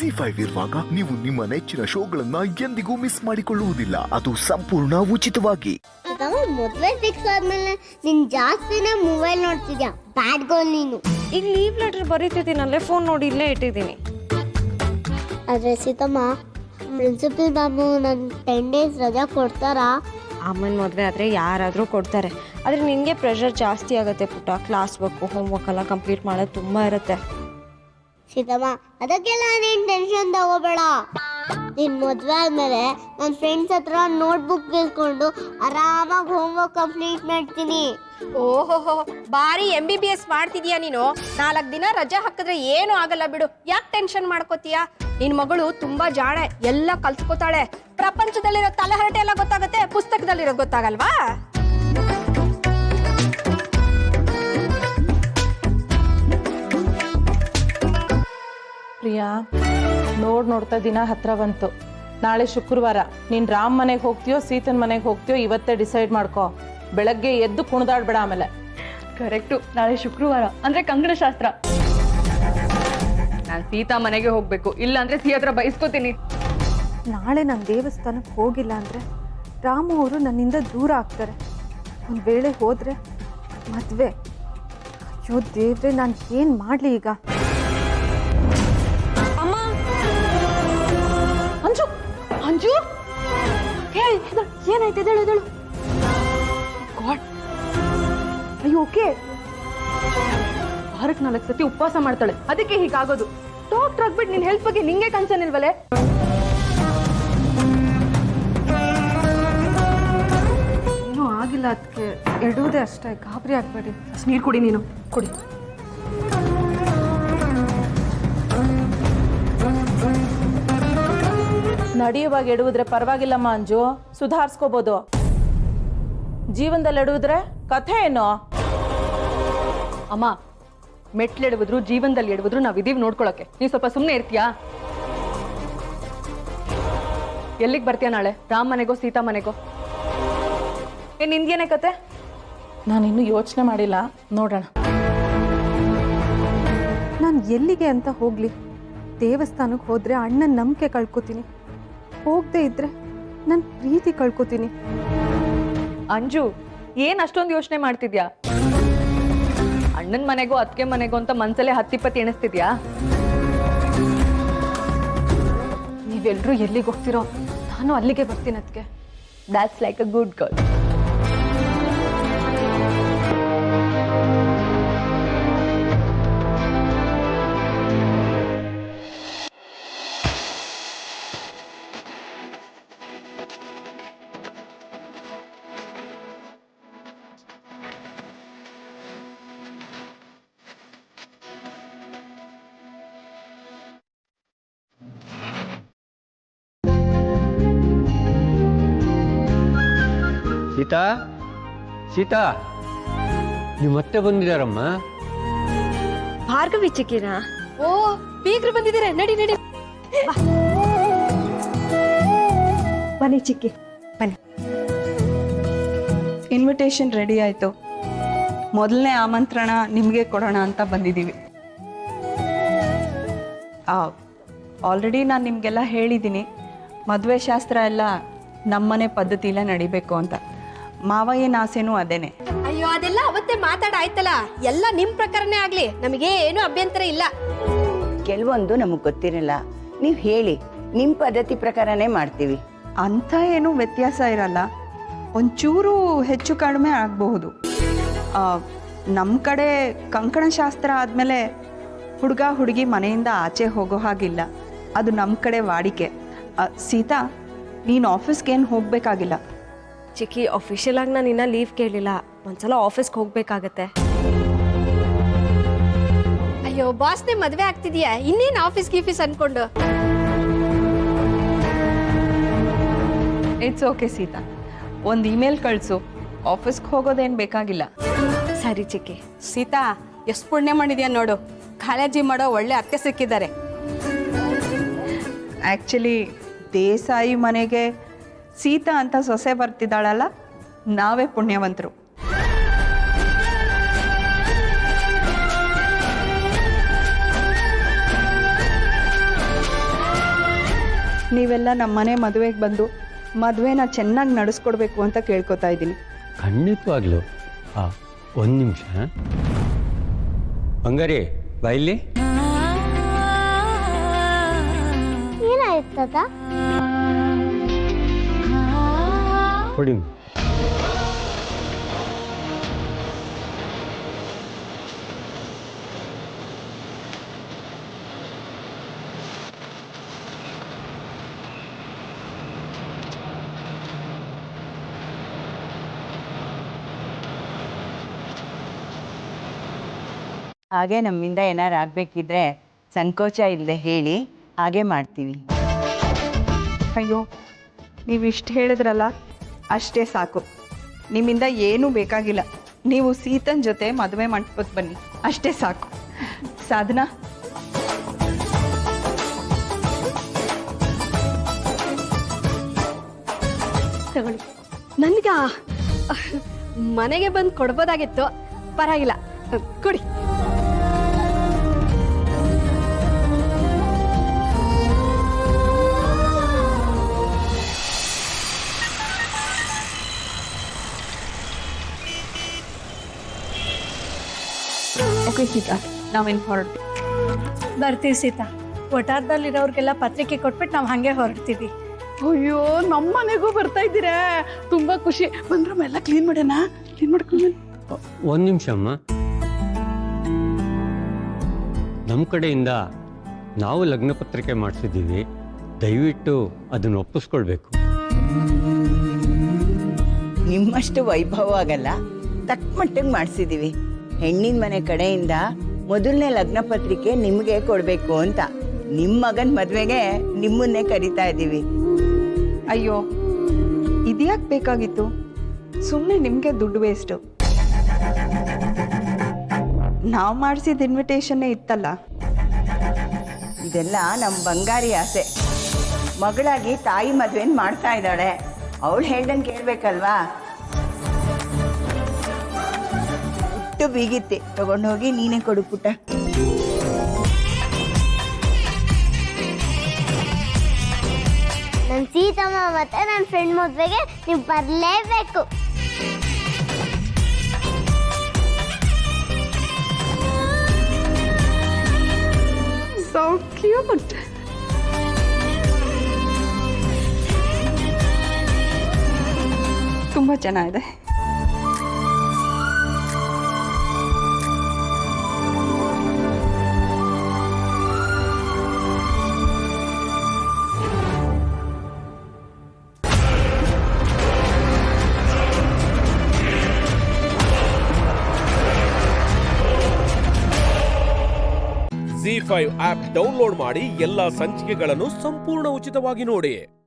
ಜಿ5 ಇರುವಾಗ ನೀವು ನಿಮ್ಮ ನೆಚ್ಚಿನ ಶೋಗಳನ್ನ ಎಂದಿಗೂ ಮಿಸ್ ಮಾಡಿಕೊಳ್ಳುವುದಿಲ್ಲ. ಅದು ಸಂಪೂರ್ಣ ಉಚಿತವಾಗಿ. ಮದ್ವೆ ಫಿಕ್ಸ್ ಆದ್ಮೇಲೆ ನೀನ್ ಜಾಸ್ತಿನೇ ಮೊಬೈಲ್ ನೋಡ್ತಿದ್ಯಾ. ಬ್ಯಾಡ್ ಗರ್ಲ್ ನೀನು. ಈಗ ಲೀವ್ ಲೆಟರ್ ಬರೀತಿದ್ದೀನಲ್ಲೇ, ಫೋನ್ ನೋಡಿ ಇಲ್ಲೇ ಇಟ್ಟಿದ್ದೀನಿ. ಆದ್ರೆ ಸೀತಮ್ಮ, ಪ್ರಿನ್ಸಿಪಲ್ ಮ್ಯಾಮು ನನ್ 10 days ರಜಾ ಕೊಡ್ತಾರಾ? ಅಮ್ಮನ ಮದುವೆ ಆದರೆ ಯಾರಾದರೂ ಕೊಡ್ತಾರೆ. ಆದರೆ ನಿನಗೆ ಪ್ರೆಷರ್ ಜಾಸ್ತಿ ಆಗುತ್ತೆ ಪುಟ್ಟ. ಕ್ಲಾಸ್ ವರ್ಕು, ಹೋಮ್ವರ್ಕ್ ಎಲ್ಲ ಕಂಪ್ಲೀಟ್ ಮಾಡೋದು ತುಂಬ ಇರುತ್ತೆ. ಸೀತಮ್ಮ, ಅದಕ್ಕೆಲ್ಲ ನೀನ್ ಟೆನ್ಷನ್ ತಗೋಬೇಡ. ನಿನ್ ಮದ್ವೆ ಆದ್ಮೇಲೆ ನನ್ನ ಫ್ರೆಂಡ್ಸ್ ಹತ್ರ ನೋಟ್ಬುಕ್ ಇಸ್ಕೊಂಡು ಆರಾಮಾಗಿ ಹೋಮ್ವರ್ಕ್ ಕಂಪ್ಲೀಟ್ ಮಾಡ್ತೀನಿ. ಓಹೋ, ಬಾರಿ MBBS ಮಾಡ್ತಿದ್ಯಾ ನೀನು. 4 ದಿನ ರಜೆ ಹಾಕಿದ್ರೆ ಏನು ಆಗಲ್ಲ ಬಿಡು. ಯಾಕೆ ಟೆನ್ಷನ್ ಮಾಡ್ಕೋತೀಯಾ? ನಿನ್ ಮಗಳು ತುಂಬಾ ಜಾಣೆ, ಎಲ್ಲ ಕಲ್ತ್ಕೋತಾಳೆ. ಪ್ರಪಂಚದಲ್ಲಿರೋ ತಲೆಹರಟೆ ಎಲ್ಲ ಗೊತ್ತಾಗತ್ತೆ, ಪುಸ್ತಕದಲ್ಲಿರೋ ಗೊತ್ತಾಗಲ್ವಾ? ಪ್ರಿಯಾ, ನೋಡ್ತಾ ದಿನ ಹತ್ರ ಬಂತು. ನಾಳೆ ಶುಕ್ರವಾರ. ನೀನ್ ರಾಮ್ ಮನೆಗೆ ಹೋಗ್ತೀಯೋ ಸೀತನ್ ಮನೆಗೆ ಹೋಗ್ತೀಯೋ ಇವತ್ತೇ ಡಿಸೈಡ್ ಮಾಡ್ಕೋ. ಬೆಳಗ್ಗೆ ಎದ್ದು ಕುಣಿದಾಡ್ಬೇಡ ಆಮೇಲೆ. ಕರೆಕ್ಟು, ನಾಳೆ ಶುಕ್ರವಾರ ಅಂದ್ರೆ ಕಂಕಣ ಶಾಸ್ತ್ರ. ನಾನು ಸೀತಾ ಮನೆಗೆ ಹೋಗ್ಬೇಕು, ಇಲ್ಲ ಅಂದ್ರೆ ಸೀ ಹತ್ರ ಬಯಸ್ಕೋತೀನಿ. ನಾಳೆ ನಾನು ದೇವಸ್ಥಾನಕ್ಕೆ ಹೋಗಿಲ್ಲ ಅಂದರೆ ರಾಮು ಅವರು ನನ್ನಿಂದ ದೂರ ಆಗ್ತಾರೆ. ಒಂದು ವೇಳೆ ಹೋದರೆ ಮದುವೆ. ಅಯ್ಯೋ ದೇವ್ರೆ, ನಾನು ಏನು ಮಾಡಲಿ ಈಗ? ಅಮ್ಮ, ಅಂಜು ಅಂಜು, ಏನಾಯ್ತು? ಎದ್ದೇಳು. ಗಾಡ್, ಅಯ್ಯೋ ಓಕೆ. ವಾರಕ್ಕೆ 4 ಸತಿ ಉಪವಾಸ ಮಾಡ್ತಾಳೆ, ಅದಕ್ಕೆ ಹೀಗಾಗೋದು. ಡಾಕ್ಟರ್ ಆಗ್ಬಿಟ್ಟು ನಿನ್ ಹೆಲ್ತ್ ಬಗ್ಗೆ ನಿಂಗೆ ಕನ್ಸರ್ನ್ ಇಲ್ವಲ್ಲೇ? ಏನೂ ಆಗಿಲ್ಲ, ಅದಕ್ಕೆ ಎಡುವುದೇ ಅಷ್ಟೇ. ಗಾಬರಿ ಆಗಬೇಡಿ. ನೀರು ಕುಡಿ, ನೀನು ಕುಡಿ. ನಡೆಯುವಾಗ ಎಡುವುದ್ರೆ ಪರವಾಗಿಲ್ಲಮ್ಮ ಅಂಜು, ಸುಧಾರಿಸ್ಕೋಬಹುದು. ಜೀವನದಲ್ಲಿ ಎಡುವುದ್ರೆ ಕಥೆ ಏನು? ಅಮ್ಮ, ಮೆಟ್ಲೆಡುವುದ್ರು ಜೀವನದಲ್ಲಿ ಎಡುವುದ್ರು ನಾವಿದೀವಿ ನೋಡ್ಕೊಳಕ್ಕೆ. ನೀವ್ ಸ್ವಲ್ಪ ಸುಮ್ಮನೆ ಇರ್ತೀಯಾ? ಎಲ್ಲಿಗೆ ಬರ್ತೀಯಾ ನಾಳೆ? ರಾಮ್ ಮನೆಗೋ ಸೀತಾ ಮನೆಗೋ? ನಿನ್ಗೇನೆ ಕತೆ? ನಾನಿನ್ನೂ ಯೋಚನೆ ಮಾಡಿಲ್ಲ, ನೋಡೋಣ. ನಾನು ಎಲ್ಲಿಗೆ ಅಂತ ಹೋಗಲಿ? ದೇವಸ್ಥಾನಕ್ಕೆ ಹೋದರೆ ಅಣ್ಣನ ನಂಬಿಕೆ ಕಳ್ಕೊತೀನಿ. ಹೋಗದೆ ಇದ್ದರೆ ನನ್ನ ಪ್ರೀತಿ ಕಳ್ಕೊತೀನಿ. ಅಂಜು, ಏನ್ ಅಷ್ಟೊಂದು ಯೋಚನೆ ಮಾಡ್ತಿದ್ಯಾ? ಅಣ್ಣನ ಮನೆಗೋ ಅತ್ತಿಗೆ ಮನೆಗೋ ಅಂತ ಮನ್ಸಲ್ಲೇ 10-20 ಎಣಿಸ್ತಿದ್ಯಾ? ನೀವೆಲ್ಲರೂ ಎಲ್ಲಿಗೆ ಹೋಗ್ತಿರೋ ನಾನು ಅಲ್ಲಿಗೆ ಬರ್ತೀನಿ. ಅದಕ್ಕೆ that's like a good girl. Sita, Sita, ನೀವು ಮತ್ತೆ ಬಂದಿದ್ದಾರಮ್ಮ? ಭಾರ್ಗವಿ ಚಿಕ್ಕಿನಾ? ಓ, ಬೀಗ್ರು ಬಂದಿದ್ದೀರಾ? ನಡಿ. ಬನ್ನಿ ಚಿಕ್ಕಿ, ಬನ್ನಿ. ಇನ್ವಿಟೇಷನ್ ರೆಡಿ ಆಯಿತು. ಮೊದಲನೇ ಆಮಂತ್ರಣ ನಿಮಗೆ ಕೊಡೋಣ ಅಂತ ಬಂದಿದ್ದೀವಿ. ಆಲ್ರೆಡಿ ನಾನು ನಿಮಗೆಲ್ಲ ಹೇಳಿದ್ದೀನಿ, ಮದುವೆ ಶಾಸ್ತ್ರ ಎಲ್ಲ ನಮ್ಮನೆ ಪದ್ಧತಿಲೇ ನಡಿಬೇಕು ಅಂತ. ಮಾವಯ್ಯನ ಆಸೆನೂ ಅದೇನೆ. ಅಯ್ಯೋ, ಅದೆಲ್ಲ ಅವತ್ತೇ ಮಾತಾಡಾಯ್ತಲ್ಲ. ಎಲ್ಲ ನಿಮ್ ಪ್ರಕಾರನೇ ಆಗ್ಲಿ, ನಮಗೆ ಏನು ಅಭ್ಯಂತರ ಇಲ್ಲ. ಕೆಲವೊಂದು ನಮಗೆ ಗೊತ್ತಿರಲ್ಲ, ನೀವು ಹೇಳಿ, ನಿಮ್ಮ ಪದ್ಧತಿ ಪ್ರಕಾರನೇ ಮಾಡ್ತೀವಿ. ಅಂಥ ಏನೂ ವ್ಯತ್ಯಾಸ ಇರಲ್ಲ, ಒಂಚೂರು ಹೆಚ್ಚು ಕಡಿಮೆ ಆಗಬಹುದು. ನಮ್ಮ ಕಡೆ ಕಂಕಣ ಶಾಸ್ತ್ರ ಆದಮೇಲೆ ಹುಡುಗ ಹುಡುಗಿ ಮನೆಯಿಂದ ಆಚೆ ಹೋಗೋ ಹಾಗಿಲ್ಲ, ಅದು ನಮ್ಮ ಕಡೆ ವಾಡಿಕೆ. ಸೀತಾ, ನೀನು ಆಫೀಸ್ಗೆ ಏನು ಹೋಗಬೇಕಾಗಿಲ್ಲ. ಚಿಕ್ಕಿ, ಅಫಿಷಿಯಲ್ ಆಗಿ ನಾನು ಇನ್ನೂ ಲೀವ್ ಕೇಳಿಲ್ಲ. ಒಂದ್ಸಲ ಆಫೀಸ್ಗೆ ಹೋಗ್ಬೇಕಾಗತ್ತೆ. ಅಯ್ಯೋ ಬಾಸ್ನೇ ಮದ್ವೆ ಆಗ್ತಿದ್ಯಾ, ಇನ್ನೇನ್ ಆಫೀಸ್ ಗೀಫೀಸ್ ಅನ್ಕೊಂಡು. ಇಟ್ಸ್ ಓಕೆ ಸೀತಾ, ಒಂದು ಇಮೇಲ್ ಕಳಿಸು. ಆಫೀಸ್ಗೆ ಹೋಗೋದೇನು ಬೇಕಾಗಿಲ್ಲ. ಸರಿ ಚಿಕ್ಕಿ. ಸೀತಾ, ಎಷ್ಟು ಪುಣ್ಯ ಮಾಡಿದ್ಯಾ ನೋಡು, ಕಾಳಜಿ ಮಾಡೋ ಒಳ್ಳೆ ಅತ್ತೆ ಸಿಕ್ಕಿದ್ದಾರೆ. ಆ್ಯಕ್ಚುಲಿ ದೇಸಾಯಿ ಮನೆಗೆ ಸೀತಾ ಅಂತ ಸೊಸೆ ಬರ್ತಿದ್ದಾಳಲ್ಲ, ನಾವೇ ಪುಣ್ಯವಂತರು. ನೀವೆಲ್ಲ ನಮ್ಮ ಮನೆ ಮದುವೆಗೆ ಬಂದು ಮದುವೆನ ಚೆನ್ನಾಗಿ ನಡೆಸ್ಕೊಡ್ಬೇಕು ಅಂತ ಕೇಳ್ಕೊತಾ ಇದ್ದೀನಿ. ಖಂಡಿತವಾಗ್ಲು ಒಂದು ನಿಮಿಷ ಬಂಗಾರಿ ಬಾಯಿಲಿ. ಏನಾಯ್ತು ತಾತ? ಕೊಡಿ. ಹಾಗೆ ನಮ್ಮಿಂದ ಏನಾರು ಆಗಬೇಕಿದ್ರೆ ಸಂಕೋಚ ಇಲ್ಲದೆ ಹೇಳಿ, ಹಾಗೆ ಮಾಡ್ತೀವಿ. ಅಯ್ಯೋ, ನೀವು ಇಷ್ಟು ಹೇಳಿದ್ರಲ್ಲ ಅಷ್ಟೇ ಸಾಕು. ನಿಮ್ಮಿಂದ ಏನೂ ಬೇಕಾಗಿಲ್ಲ. ನೀವು ಸೀತನ್ ಜೊತೆ ಮದುವೆ ಮಂಟಪಕ್ಕೆ ಬನ್ನಿ, ಅಷ್ಟೇ ಸಾಕು. ಸಾಧನಾ, ತಗೊಳ್ಳಿ. ನನ್ಗ ಮನೆಗೆ ಬಂದು ಕೊಡ್ಬೋದಾಗಿತ್ತು, ಪರವಾಗಿಲ್ಲ, ಕೊಡಿ. ಓಕೆ ಸೀತಾ, ನಾವೇನು ಹೊರಡ್ತೀವಿ. ಬರ್ತೀವಿ ಸೀತಾ. ಒಟಾರದಲ್ಲಿರೋರಿಗೆಲ್ಲ ಪತ್ರಿಕೆ ಕೊಟ್ಬಿಟ್ಟು ನಾವು ಹಾಗೆ ಹೊರಡ್ತೀವಿ. ಅಯ್ಯೋ, ನಮ್ಮ ಮನೆಗೂ ಬರ್ತಾ ಇದ್ದೀರಾ? ತುಂಬ ಖುಷಿ. ಬಂದ್ರಮ್ಮ ಎಲ್ಲ ಕ್ಲೀನ್ ಮಾಡೋಣ, ಕ್ಲೀನ್ ಮಾಡ್ಕೊಂಡು. ಒಂದು ನಿಮಿಷ ಅಮ್ಮ, ನಮ್ಮ ಕಡೆಯಿಂದ ನಾವು ಲಗ್ನ ಪತ್ರಿಕೆ ಮಾಡಿಸಿದ್ದೀವಿ, ದಯವಿಟ್ಟು ಅದನ್ನು ಒಪ್ಪಿಸ್ಕೊಳ್ಬೇಕು. ನಿಮ್ಮಷ್ಟು ವೈಭವ ಆಗಲ್ಲ, ತಕ್ಕ ಮಟ್ಟಿಗೆ ಮಾಡಿಸಿದ್ದೀವಿ. ಹೆಣ್ಣಿನ ಮನೆ ಕಡೆಯಿಂದ ಮೊದಲನೇ ಲಗ್ನ ಪತ್ರಿಕೆ ನಿಮಗೆ ಕೊಡಬೇಕು ಅಂತ ನಿಮ್ಮ ಮಗನ ಮದುವೆಗೆ ನಿಮ್ಮನ್ನೇ ಕರಿತಾ ಇದ್ದೀವಿ. ಅಯ್ಯೋ, ಇದ್ಯಾಕೆ ಬೇಕಾಗಿತ್ತು? ಸುಮ್ಮನೆ ನಿಮಗೆ ದುಡ್ಡು ವೇಸ್ಟು. ನಾವು ಮಾಡಿಸಿದ ಇನ್ವಿಟೇಷನ್ನೇ ಇತ್ತಲ್ಲ. ಇದೆಲ್ಲ ನಮ್ಮ ಬಂಗಾರಿ ಆಸೆ. ಮಗಳಾಗಿ ತಾಯಿ ಮದುವೆನ ಮಾಡ್ತಾ ಇದ್ದಾಳೆ, ಅವಳು ಹೇಳ್ದಂಗೆ ಕೇಳಬೇಕಲ್ವಾ? ಇಟ್ಟು ಬೀಗಿತ್ತೆ, ತಗೊಂಡೋಗಿ ನೀನೇ ಕೊಡು ಪುಟ್ಟ. ನನ್ನ ಸೀತಮ್ಮ ಮತ್ತೆ ನನ್ನ ಫ್ರೆಂಡ್ ಮದುವೆಗೆ ನೀವು ಬರಲೇಬೇಕು. So cute. ತುಂಬ ಚೆನ್ನಾಗಿದೆ. ZEE5 ಆಪ್ ಡೌನ್ಲೋಡ್ ಮಾಡಿ ಎಲ್ಲಾ ಸಂಚಿಕೆಗಳನ್ನು ಸಂಪೂರ್ಣ ಉಚಿತವಾಗಿ ನೋಡಿ.